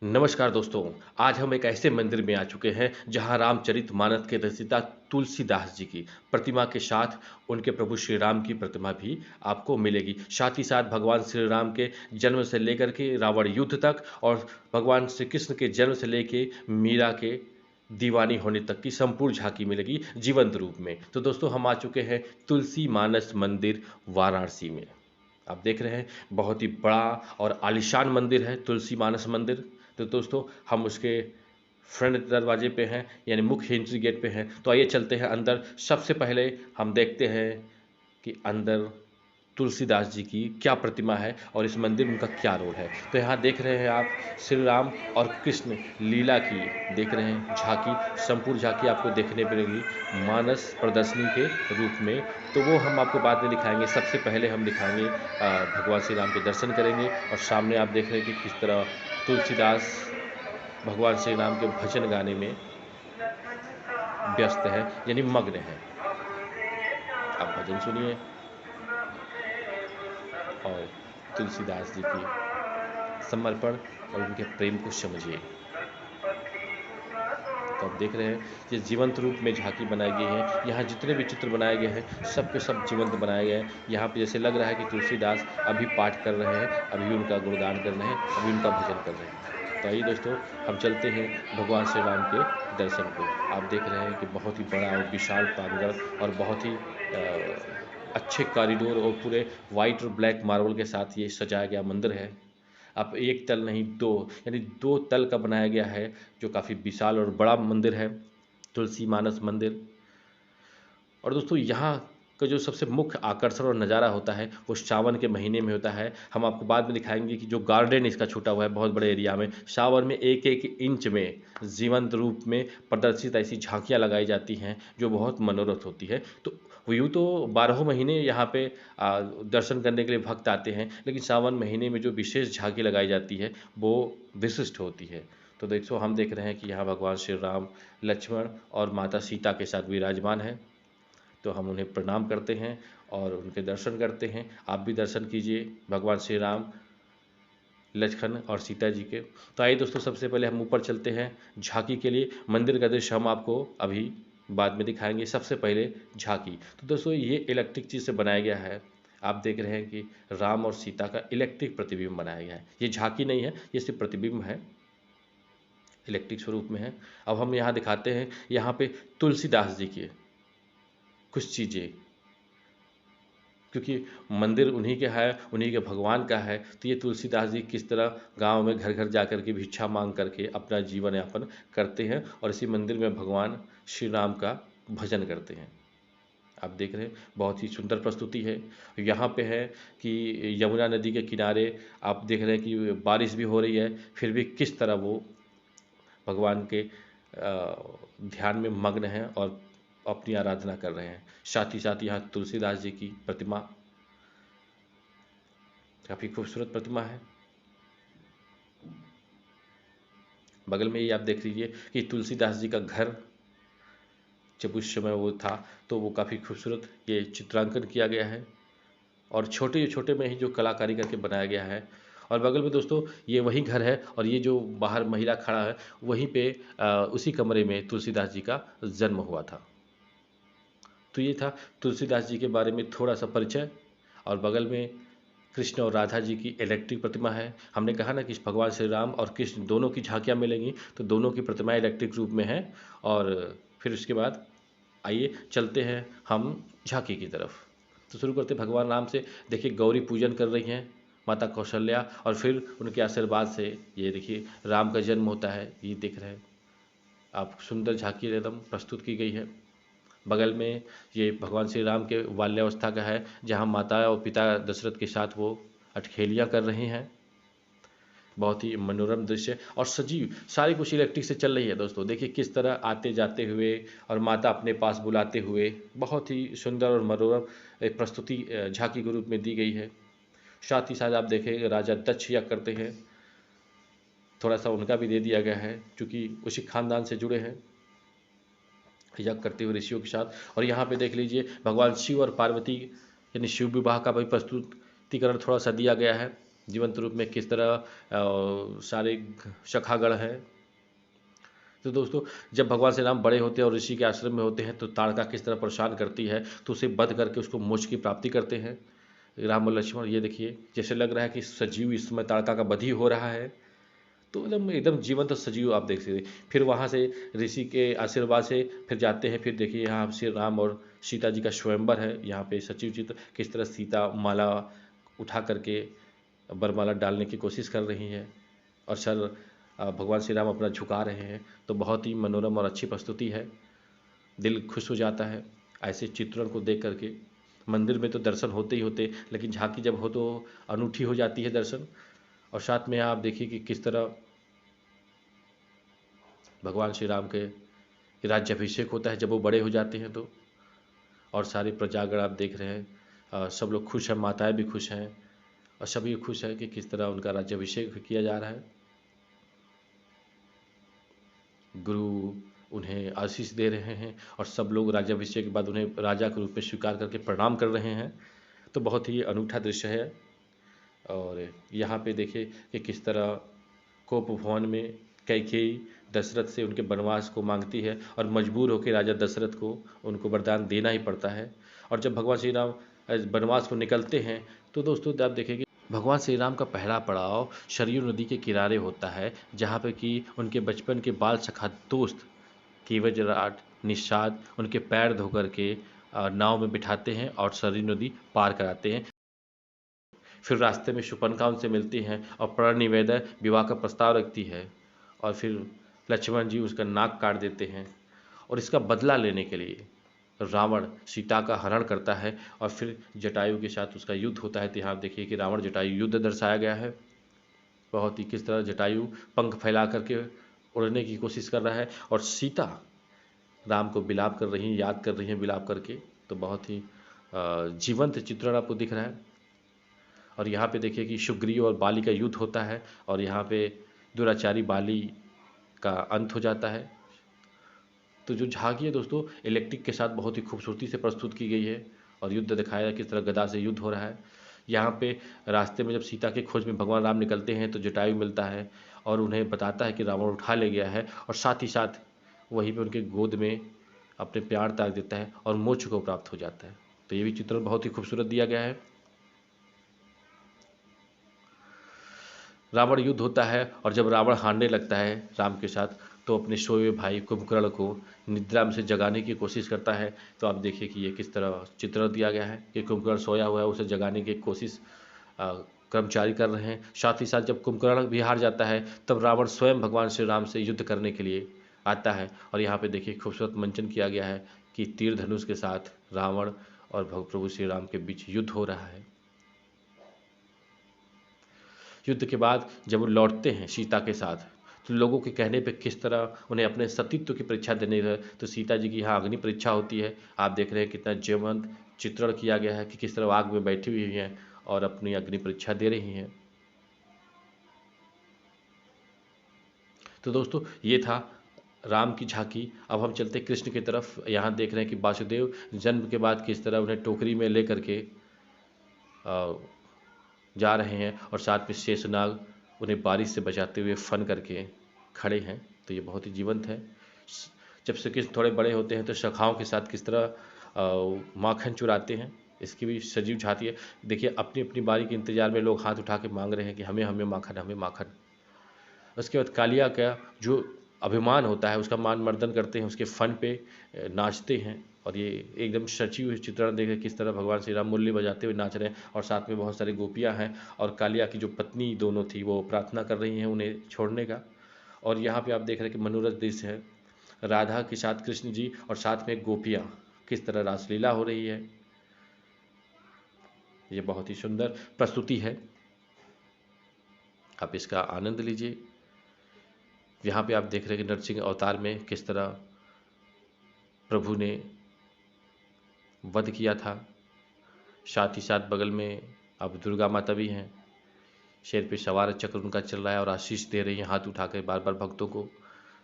नमस्कार दोस्तों। आज हम एक ऐसे मंदिर में आ चुके हैं जहां रामचरितमानस के रचयिता तुलसीदास जी की प्रतिमा के साथ उनके प्रभु श्री राम की प्रतिमा भी आपको मिलेगी। साथ ही साथ भगवान श्री राम के जन्म से लेकर के रावण युद्ध तक और भगवान श्री कृष्ण के जन्म से लेके मीरा के दीवानी होने तक की संपूर्ण झांकी मिलेगी जीवंत रूप में। तो दोस्तों हम आ चुके हैं तुलसी मानस मंदिर वाराणसी में। आप देख रहे हैं बहुत ही बड़ा और आलीशान मंदिर है तुलसी मानस मंदिर। तो दोस्तों हम उसके फ्रंट दरवाजे पे हैं यानी मुख्य एंट्री गेट पे हैं। तो आइए चलते हैं अंदर। सबसे पहले हम देखते हैं कि अंदर तुलसीदास जी की क्या प्रतिमा है और इस मंदिर में उनका क्या रोल है। तो यहाँ देख रहे हैं आप श्री राम और कृष्ण लीला की देख रहे हैं झांकी, संपूर्ण झांकी आपको देखने मिलेगी मानस प्रदर्शनी के रूप में। तो वो हम आपको बाद में दिखाएंगे। सबसे पहले हम दिखाएंगे भगवान श्री राम के दर्शन करेंगे और सामने आप देख रहे हैं कि किस तरह तुलसीदास भगवान श्री राम के भजन गाने में व्यस्त है यानी मग्न है। आप भजन सुनिए और तुलसीदास जी की समर्पण और उनके प्रेम को समझिए। तो आप देख रहे हैं ये जीवंत रूप में झांकी बनाई गई है। यहाँ जितने भी चित्र बनाए गए हैं सब के सब जीवंत बनाए गए हैं। यहाँ पे जैसे लग रहा है कि तुलसीदास अभी पाठ कर रहे हैं, अभी उनका गुणगान कर रहे हैं, अभी उनका भजन कर रहे हैं। तो आइए दोस्तों हम चलते हैं भगवान श्री राम के दर्शन को। आप देख रहे हैं कि बहुत ही बड़ा और विशाल प्रांगण और बहुत ही अच्छे कॉरिडोर और पूरे वाइट और ब्लैक मार्बल के साथ ये सजाया गया मंदिर है। अब एक तल नहीं दो यानी दो तल का बनाया गया है जो काफ़ी विशाल और बड़ा मंदिर है तुलसी मानस मंदिर। और दोस्तों यहाँ का जो सबसे मुख्य आकर्षण और नज़ारा होता है वो सावन के महीने में होता है। हम आपको बाद में दिखाएंगे कि जो गार्डन इसका छूटा हुआ है बहुत बड़े एरिया में, सावन में एक एक इंच में जीवंत रूप में प्रदर्शित ऐसी झांकियाँ लगाई जाती हैं जो बहुत मनोरथ होती है। तो यूँ तो 12 महीने यहाँ पे दर्शन करने के लिए भक्त आते हैं, लेकिन सावन महीने में जो विशेष झांकी लगाई जाती है वो विशिष्ट होती है। तो देखो हम देख रहे हैं कि यहाँ भगवान श्री राम लक्ष्मण और माता सीता के साथ विराजमान है। तो हम उन्हें प्रणाम करते हैं और उनके दर्शन करते हैं। आप भी दर्शन कीजिए भगवान श्री राम लक्ष्मण और सीता जी के। तो आइए दोस्तों सबसे पहले हम ऊपर चलते हैं झांकी के लिए। मंदिर का दृश्य हम आपको अभी बाद में दिखाएंगे। सबसे पहले झांकी। तो दोस्तों ये इलेक्ट्रिक चीज़ से बनाया गया है। आप देख रहे हैं कि राम और सीता का इलेक्ट्रिक प्रतिबिंब बनाया गया है। ये झांकी नहीं है, ये सिर्फ प्रतिबिंब है, इलेक्ट्रिक स्वरूप में है। अब हम यहाँ दिखाते हैं यहाँ पे तुलसीदास जी की कुछ चीज़ें, क्योंकि मंदिर उन्हीं के है, उन्हीं के भगवान का है। तो ये तुलसीदास जी किस तरह गांव में घर घर जा कर के भिक्षा मांग करके अपना जीवन यापन करते हैं और इसी मंदिर में भगवान श्री राम का भजन करते हैं। आप देख रहे हैं बहुत ही सुंदर प्रस्तुति है। यहाँ पे है कि यमुना नदी के किनारे आप देख रहे हैं कि बारिश भी हो रही है, फिर भी किस तरह वो भगवान के ध्यान में मग्न हैं और अपनी आराधना कर रहे हैं। साथ ही साथ यहाँ तुलसीदास जी की प्रतिमा काफ़ी खूबसूरत प्रतिमा है। बगल में ही आप देख लीजिए कि तुलसीदास जी का घर जब उस समय वो था तो वो काफ़ी खूबसूरत ये चित्रांकन किया गया है और छोटे छोटे में ही जो कलाकारी करके बनाया गया है। और बगल में दोस्तों ये वही घर है और ये जो बाहर महिला खड़ा है वहीं पे उसी कमरे में तुलसीदास जी का जन्म हुआ था। तो ये था तुलसीदास जी के बारे में थोड़ा सा परिचय। और बगल में कृष्ण और राधा जी की इलेक्ट्रिक प्रतिमा है। हमने कहा ना कि भगवान श्री राम और कृष्ण दोनों की झांकियाँ मिलेंगी, तो दोनों की प्रतिमाएं इलेक्ट्रिक रूप में हैं। और फिर उसके बाद आइए चलते हैं हम झांकी की तरफ। तो शुरू करते भगवान राम से। देखिए गौरी पूजन कर रही हैं माता कौशल्या और फिर उनके आशीर्वाद से ये देखिए राम का जन्म होता है। ये देख रहे हैं आप, सुंदर झांकी एकदम प्रस्तुत की गई है। बगल में ये भगवान श्री राम के बाल्यावस्था का है जहाँ माता और पिता दशरथ के साथ वो अठखेलियाँ कर रहे हैं। बहुत ही मनोरम दृश्य और सजीव सारी कुछ इलेक्ट्रिक से चल रही है। दोस्तों देखिए किस तरह आते जाते हुए और माता अपने पास बुलाते हुए बहुत ही सुंदर और मनोरम एक प्रस्तुति झांकी के रूप में दी गई है। साथ ही साथ आप देखें राजा दक्ष यज्ञ करते हैं, थोड़ा सा उनका भी दे दिया गया है क्योंकि उसी खानदान से जुड़े हैं यज्ञ करते हुए ऋषियों के साथ। और यहाँ पे देख लीजिए भगवान शिव और पार्वती यानी शिव विवाह का भी प्रस्तुतिकरण थोड़ा सा दिया गया है। जीवंत रूप में किस तरह सारे शखागढ़ हैं। तो दोस्तों जब भगवान श्री राम बड़े होते हैं और ऋषि के आश्रम में होते हैं तो ताड़का किस तरह परेशान करती है, तो उसे वध करके उसको मोक्ष की प्राप्ति करते हैं राम और लक्ष्मण। ये देखिए जैसे लग रहा है कि सजीव इस समय ताड़का का वध ही हो रहा है, तो एकदम एकदम जीवंत सजीव आप देख सकते। फिर वहाँ से ऋषि के आशीर्वाद से फिर जाते हैं, फिर देखिए यहाँ श्री राम और सीता जी का स्वयंवर है। यहाँ पे सचिव चित्र किस तरह सीता माला उठा करके बरमाला डालने की कोशिश कर रही हैं और सर भगवान श्री राम अपना झुका रहे हैं। तो बहुत ही मनोरम और अच्छी प्रस्तुति है, दिल खुश हो जाता है ऐसे चित्रण को देख करके। मंदिर में तो दर्शन होते ही होते, लेकिन झांकी जब हो तो अनूठी हो जाती है दर्शन। और साथ में आप देखिए कि किस तरह भगवान श्री राम के राज्याभिषेक होता है जब वो बड़े हो जाते हैं तो। और सारी प्रजागण आप देख रहे हैं, सब लोग खुश हैं, माताएं भी खुश हैं और सभी खुश हैं कि किस तरह उनका राज्याभिषेक किया जा रहा है। गुरु उन्हें आशीष दे रहे हैं और सब लोग राज्याभिषेक के बाद उन्हें राजा के रूप में स्वीकार करके प्रणाम कर रहे हैं। तो बहुत ही अनूठा दृश्य है। और यहाँ पे देखिए कि किस तरह कोप भवन में कैकेयी दशरथ से उनके वनवास को मांगती है और मजबूर होकर राजा दशरथ को उनको वरदान देना ही पड़ता है। और जब भगवान श्री राम वनवास को निकलते हैं तो दोस्तों आप देखेंगे भगवान श्री राम का पहला पड़ाव सरयू नदी के किनारे होता है, जहाँ पे कि उनके बचपन के बाल सखा दोस्त केवजराट निषाद उनके पैर धो करके नाव में बिठाते हैं और सरयू नदी पार कराते हैं। फिर रास्ते में शूर्पणखा उनसे मिलती हैं और प्रण निवेदन विवाह का प्रस्ताव रखती है और फिर लक्ष्मण जी उसका नाक काट देते हैं। और इसका बदला लेने के लिए रावण सीता का हरण करता है और फिर जटायु के साथ उसका युद्ध होता है। तो यहाँ देखिए कि रावण जटायु युद्ध दर्शाया गया है। बहुत ही किस तरह जटायु पंख फैला करके उड़ने की कोशिश कर रहा है और सीता राम को विलाप कर रही हैं, याद कर रही हैं विलाप करके। तो बहुत ही जीवंत चित्रण आपको दिख रहा है। और यहाँ पे देखिए कि सुग्रीव और बाली का युद्ध होता है और यहाँ पे दुराचारी बाली का अंत हो जाता है। तो जो झांकी है दोस्तों इलेक्ट्रिक के साथ बहुत ही खूबसूरती से प्रस्तुत की गई है और युद्ध दिखाया है किस तरह गदा से युद्ध हो रहा है। यहाँ पे रास्ते में जब सीता के खोज में भगवान राम निकलते हैं तो जटायु मिलता है और उन्हें बताता है कि रावण उठा ले गया है और साथ ही साथ वहीं पे उनके गोद में अपने प्यार त्याग देता है और मोक्ष को प्राप्त हो जाता है। तो ये भी चित्रण बहुत ही खूबसूरत दिया गया है। रावण युद्ध होता है और जब रावण हारने लगता है राम के साथ तो अपने सोए हुए भाई कुंभकर्ण को निद्रा में से जगाने की कोशिश करता है। तो आप देखिए कि ये किस तरह चित्रण दिया गया है कि कुंभकर्ण सोया हुआ है, उसे जगाने की कोशिश कर्मचारी कर रहे हैं। साथ ही साथ जब कुंभकर्ण भी हार जाता है तब रावण स्वयं भगवान श्री राम से युद्ध करने के लिए आता है। और यहाँ पे देखिए खूबसूरत मंचन किया गया है कि तीर धनुष के साथ रावण और प्रभु श्री राम के बीच युद्ध हो रहा है। युद्ध के बाद जब वो लौटते हैं सीता के साथ तो लोगों के कहने पे किस तरह उन्हें अपने सतीत्व की परीक्षा देने है। तो सीता जी की यहाँ अग्नि परीक्षा होती है। आप देख रहे हैं कितना जीवंत चित्रण किया गया है कि किस तरह आग में बैठी हुई हैं और अपनी अग्नि परीक्षा दे रही हैं। तो दोस्तों ये था राम की झांकी। अब हम चलते कृष्ण की तरफ। यहाँ देख रहे हैं कि वासुदेव जन्म के बाद किस तरह उन्हें टोकरी में ले करके जा रहे हैं और साथ में शेषनाग उन्हें बारिश से बचाते हुए फन करके खड़े हैं। तो ये बहुत ही जीवंत है। जब श्री कृष्ण थोड़े बड़े होते हैं तो सखाओं के साथ किस तरह माखन चुराते हैं, इसकी भी सजीव झांकी है। देखिए अपनी अपनी बारी के इंतजार में लोग हाथ उठा के मांग रहे हैं कि हमें हमें माखन, हमें माखन। उसके बाद कालिया का जो अभिमान होता है उसका मान मर्दन करते हैं, उसके फन पे नाचते हैं। और ये एकदम सची हुई चित्रण देखे किस तरह भगवान श्री राम मुरली बजाते हुए नाच रहे हैं और साथ में बहुत सारी गोपियां हैं और कालिया की जो पत्नी दोनों थी वो प्रार्थना कर रही हैं उन्हें छोड़ने का। और यहाँ पे आप देख रहे हैं कि मनोरथ दृश्य है, राधा के साथ कृष्ण जी और साथ में गोपियाँ किस तरह रासलीला हो रही है। ये बहुत ही सुंदर प्रस्तुति है, आप इसका आनंद लीजिए। यहाँ पे आप देख रहे हैं कि नरसिंह अवतार में किस तरह प्रभु ने वध किया था। साथ ही साथ बगल में अब दुर्गा माता भी हैं, शेर पे सवार चक्र उनका चल रहा है और आशीष दे रही हैं हाथ उठा कर बार बार भक्तों को।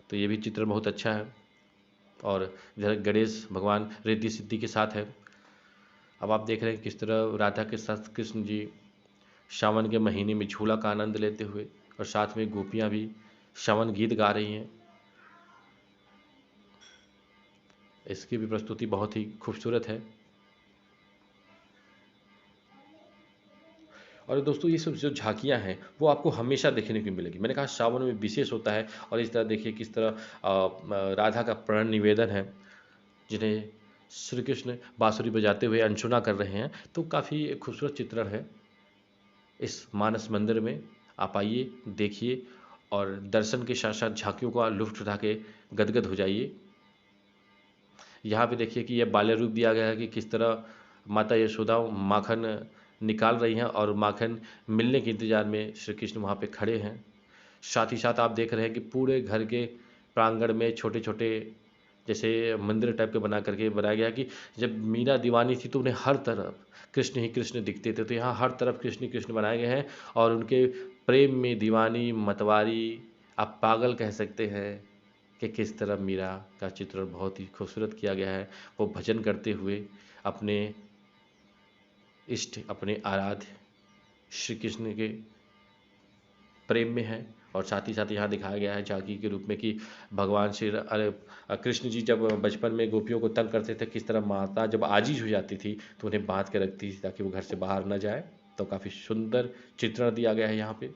तो ये भी चित्र बहुत अच्छा है। और इधर गणेश भगवान रिद्धि सिद्धि के साथ है। अब आप देख रहे हैं किस तरह राधा के साथ कृष्ण जी सावन के महीने में झूला का आनंद लेते हुए, और साथ में गोपियाँ भी सावन गीत गा रही हैं। इसकी भी प्रस्तुति बहुत ही खूबसूरत है। और दोस्तों ये सब जो झांकियाँ हैं वो आपको हमेशा देखने को मिलेगी। मैंने कहा सावन में विशेष होता है, और इस तरह देखिए किस तरह राधा का प्रण निवेदन है, जिन्हें श्री कृष्ण बांसुरी बजाते हुए अनसुना कर रहे हैं। तो काफ़ी खूबसूरत चित्रण है इस मानस मंदिर में। आप आइए, देखिए, और दर्शन के साथ साथ झांकियों का लुत्फ़ उठा के गदगद हो जाइए। यहाँ पे देखिए कि यह बाल्य रूप दिया गया है कि किस तरह माता यशोदा माखन निकाल रही हैं, और माखन मिलने के इंतज़ार में श्री कृष्ण वहाँ पे खड़े हैं। साथ ही साथ आप देख रहे हैं कि पूरे घर के प्रांगण में छोटे छोटे जैसे मंदिर टाइप के बना करके बनाया गया कि जब मीरा दीवानी थी तो उन्हें हर तरफ कृष्ण ही कृष्ण दिखते थे, तो यहाँ हर तरफ कृष्ण ही कृष्ण बनाए गए हैं। और उनके प्रेम में दीवानी मतवारी, आप पागल कह सकते हैं, कि किस तरह मीरा का चित्रण बहुत ही खूबसूरत किया गया है। वो भजन करते हुए अपने इष्ट, अपने आराध्य श्री कृष्ण के प्रेम में है। और साथ ही साथ यहाँ दिखाया गया है झांकी के रूप में कि भगवान श्री कृष्ण जी जब बचपन में गोपियों को तंग करते थे, किस तरह माता जब आजीज हो जाती थी तो उन्हें बांध के रखती थी ताकि वो घर से बाहर न जाए। तो काफ़ी सुंदर चित्रण दिया गया है यहाँ पे।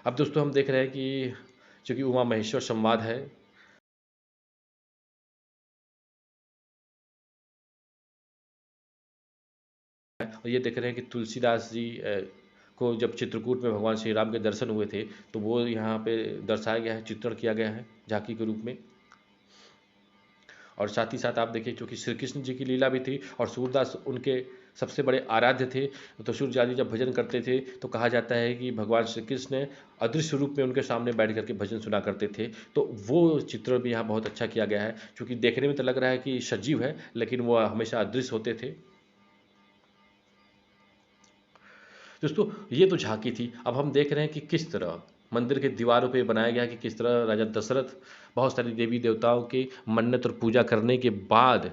अब दोस्तों हम देख रहे हैं कि चूँकि उमा महेश्वर संवाद है, और ये देख रहे हैं कि तुलसीदास जी को जब चित्रकूट में भगवान श्री राम के दर्शन हुए थे तो वो यहाँ पे दर्शाया गया है, चित्रण किया गया है झांकी के रूप में। और साथ ही साथ आप देखिए क्योंकि श्री कृष्ण जी की लीला भी थी और सूरदास उनके सबसे बड़े आराध्य थे, तो सूरदास जी जब भजन करते थे तो कहा जाता है कि भगवान श्री कृष्ण अदृश्य रूप में उनके सामने बैठ करके भजन सुना करते थे। तो वो चित्रण भी यहाँ बहुत अच्छा किया गया है, क्योंकि देखने में तो लग रहा है कि सजीव है लेकिन वो हमेशा अदृश्य होते थे। दोस्तों ये तो झांकी थी। अब हम देख रहे हैं कि किस तरह मंदिर के दीवारों पे बनाया गया कि किस तरह राजा दशरथ बहुत सारी देवी देवताओं की मन्नत और पूजा करने के बाद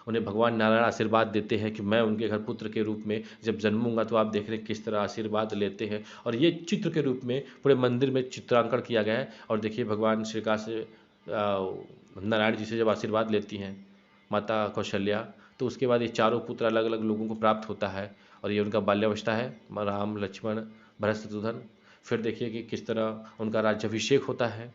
उन्हें भगवान नारायण आशीर्वाद देते हैं कि मैं उनके घर पुत्र के रूप में जब जन्मूंगा। तो आप देख रहे हैं किस तरह आशीर्वाद लेते हैं, और ये चित्र के रूप में पूरे मंदिर में चित्रांकन किया गया है। और देखिए भगवान श्रीका से नारायण जी से जब आशीर्वाद लेती हैं माता कौशल्या, तो उसके बाद ये चारों पुत्र अलग अलग लोगों को प्राप्त होता है, और ये उनका बाल्यावस्था है, राम लक्ष्मण भरत शत्रुघ्न। फिर देखिए कि किस तरह उनका राज्याभिषेक होता है,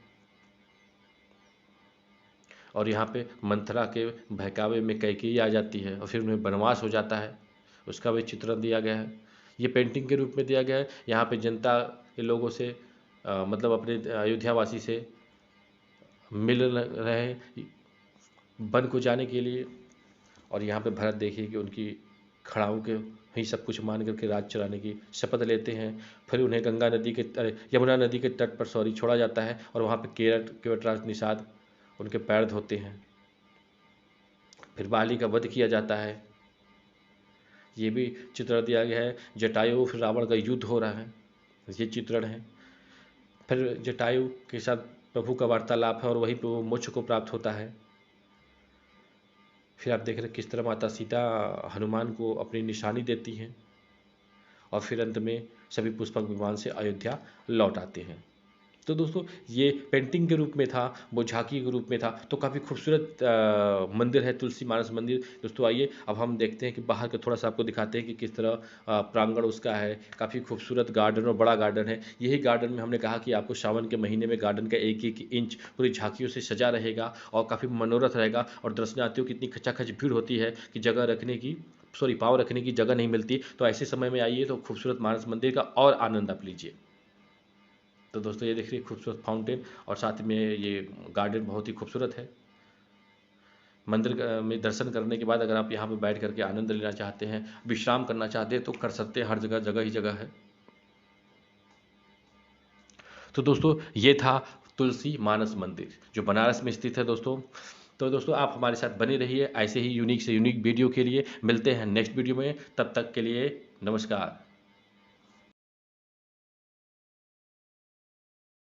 और यहाँ पे मंथरा के बहकावे में कैकेयी आ जाती है और फिर उन्हें वनवास हो जाता है, उसका भी चित्रण दिया गया है। ये पेंटिंग के रूप में दिया गया है। यहाँ पे जनता के लोगों से मतलब अपने अयोध्यावासी से मिल रहे वन को जाने के लिए। और यहाँ पे भरत देखिए कि उनकी खड़ाओं के ही सब कुछ मान करके राज चलाने की शपथ लेते हैं। फिर उन्हें गंगा नदी के यमुना नदी के तट पर छोड़ा जाता है, और वहाँ पे केवटराज निषाद उनके पैर धोते हैं। फिर बाली का वध किया जाता है, ये भी चित्रण दिया गया है। जटायु फिर रावण का युद्ध हो रहा है, ये चित्रण है। फिर जटायु के साथ प्रभु का वार्तालाप है और वहीं पर वो मोक्ष को प्राप्त होता है। फिर आप देख रहे हैं किस तरह माता सीता हनुमान को अपनी निशानी देती हैं, और फिर अंत में सभी पुष्पक विमान से अयोध्या लौट आते हैं। तो दोस्तों ये पेंटिंग के रूप में था, वो झांकी के रूप में था। तो काफ़ी खूबसूरत मंदिर है तुलसी मानस मंदिर। दोस्तों आइए अब हम देखते हैं कि बाहर का थोड़ा सा आपको दिखाते हैं कि किस तरह प्रांगण उसका है। काफ़ी खूबसूरत गार्डन और बड़ा गार्डन है। यही गार्डन में हमने कहा कि आपको सावन के महीने में गार्डन का एक एक इंच पूरी झांकियों से सजा रहेगा और काफ़ी मनोरथ रहेगा, और दर्शनार्थियों की इतनी खचाखच भीड़ होती है कि जगह रखने की पाँव रखने की जगह नहीं मिलती। तो ऐसे समय में आइए तो खूबसूरत मानस मंदिर का और आनंद आप लीजिए। तो दोस्तों ये देखिए खूबसूरत फाउंटेन, और साथ में ये गार्डन बहुत ही खूबसूरत है। मंदिर में दर्शन करने के बाद अगर आप यहाँ पर बैठ करके आनंद लेना चाहते हैं, विश्राम करना चाहते हैं, तो कर सकते हैं। हर जगह जगह ही जगह है। तो दोस्तों ये था तुलसी मानस मंदिर जो बनारस में स्थित है दोस्तों। तो दोस्तों आप हमारे साथ बने रहिए, ऐसे ही यूनिक से यूनिक वीडियो के लिए मिलते हैं नेक्स्ट वीडियो में। तब तक के लिए नमस्कार।